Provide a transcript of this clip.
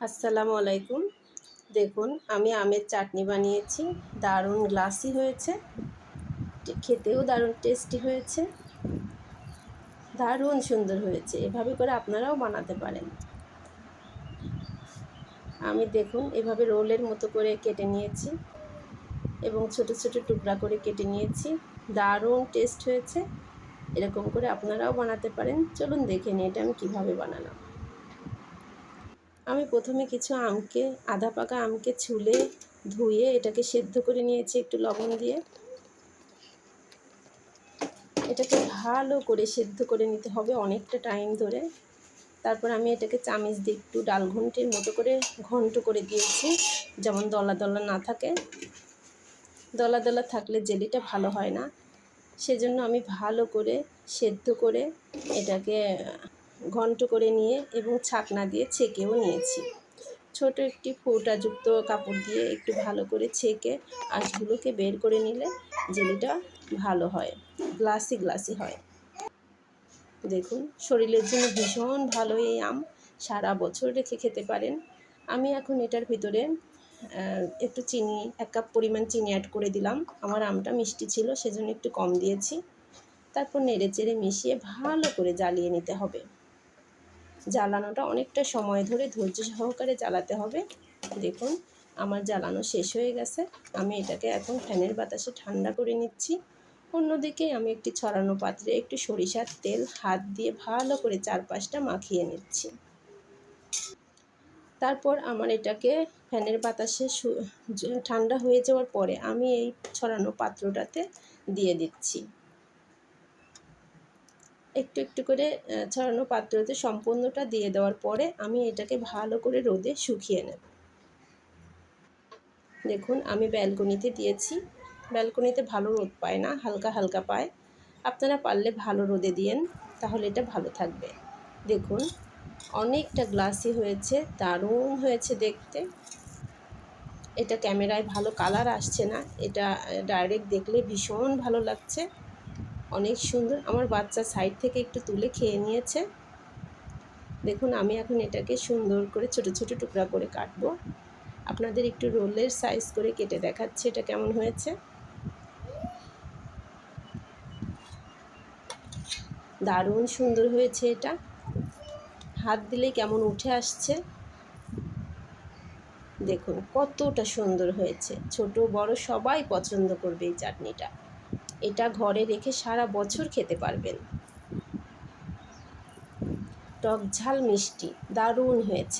আসসালামু আলাইকুম। দেখুন আমি আমের চাটনি বানিয়েছি, দারুণ গ্লাসি হয়েছে, খেতেও দারুণ টেস্টি হয়েছে, দারুণ সুন্দর হয়েছে। এভাবে করে আপনারাও বানাতে পারেন। আমি দেখুন এভাবে রোলের মতো করে কেটে নিয়েছি এবং ছোট ছোট টুকরা করে কেটে নিয়েছি, দারুণ টেস্ট হয়েছে। এরকম করে আপনারাও বানাতে পারেন। চলুন দেখে নিই এটা আমি কীভাবে বানালাম। আমি প্রথমে কিছু আধা পাকা আমকে ছুলে ধুয়ে এটাকে সেদ্ধ করে নিয়েছি একটু লবণ দিয়ে। এটাকে ভালো করে সেদ্ধ করে নিতে হবে অনেকটা টাইম ধরে। তারপর আমি এটাকে চামিচ দিয়ে একটু ডাল ঘন্টির মতো করে ঘন্ট করে দিয়েছি, যেমন দলা দলা না থাকে। দলা দলা থাকলে জেলিটা ভালো হয় না, সেজন্য আমি ভালো করে সেদ্ধ করে এটাকে ঘন্ট করে নিয়ে এবং ছাকনা দিয়ে ছেঁকেও নিয়েছি। ছোট একটি ফোঁটাযুক্ত কাপড় দিয়ে একটু ভালো করে ছেঁকে আঁশগুলোকে বের করে নিলে জেলিটা ভালো হয়, গ্লাসি গ্লাসি হয়। দেখুন শরীরের জন্য ভীষণ ভালো এই আম, সারা বছর রেখে খেতে পারেন। আমি এখন এটার ভিতরে একটু চিনি, 1 কাপ পরিমাণ চিনি অ্যাড করে দিলাম। আমার আমটা মিষ্টি ছিল সেজন্য একটু কম দিয়েছি। তারপর নেড়ে চেড়ে মিশিয়ে ভালো করে জ্বালিয়ে নিতে হবে। জ্বালানোটা অনেকটা সময় ধরে ধৈর্য সহকারে জ্বালাতে হবে। দেখুন আমার জ্বালানো শেষ হয়ে গেছে। আমি এটাকে এখন ফ্যানের বাতাসে ঠান্ডা করে নিচ্ছি। অন্যদিকে আমি একটি ছড়ানো পাত্রে একটু সরিষার তেল হাত দিয়ে ভালো করে চারপাশটা মাখিয়ে নিচ্ছি। তারপর আমার এটাকে ফ্যানের বাতাসে ঠান্ডা হয়ে যাওয়ার পরে আমি এই ছড়ানো পাত্রটাতে দিয়ে দিচ্ছি। একটু একটু করে ছড়ানো পাত্রতে সম্পূর্ণটা দিয়ে দেওয়ার পরে আমি এটাকে ভালো করে রোদে শুকিয়ে নেব। দেখুন আমি ব্যালকনিতে দিয়েছি। ব্যালকনিতে ভালো রোদ পায় না, হালকা হালকা পায়। আপনারা পারলে ভালো রোদে দিয়েন, তাহলে এটা ভালো থাকবে। দেখুন অনেকটা গ্লাসি হয়েছে, দারুণ হয়েছে দেখতে। এটা ক্যামেরায় ভালো কালার আসছে না, এটা ডাইরেক্ট দেখলে ভীষণ ভালো লাগছে, অনেক সুন্দর। আমার বাচ্চা সাইড থেকে একটু তুলে খেয়ে নিয়েছে। দেখুন আমি এখন এটাকে সুন্দর করে ছোট ছোট টুকরা করে কাটবো। আপনাদের একটু রোলের সাইজ করে কেটে দেখাচ্ছি এটা কেমন হয়েছে। দারুণ সুন্দর হয়েছে এটা, হাত দিলেই কেমন উঠে আসছে। দেখুন কতটা সুন্দর হয়েছে, ছোট বড় সবাই পছন্দ করবে এই চাটনিটা। এটা ঘরে রেখে সারা বছর খেতে পারবেন। টক ঝাল মিষ্টি দারুণ হয়েছে।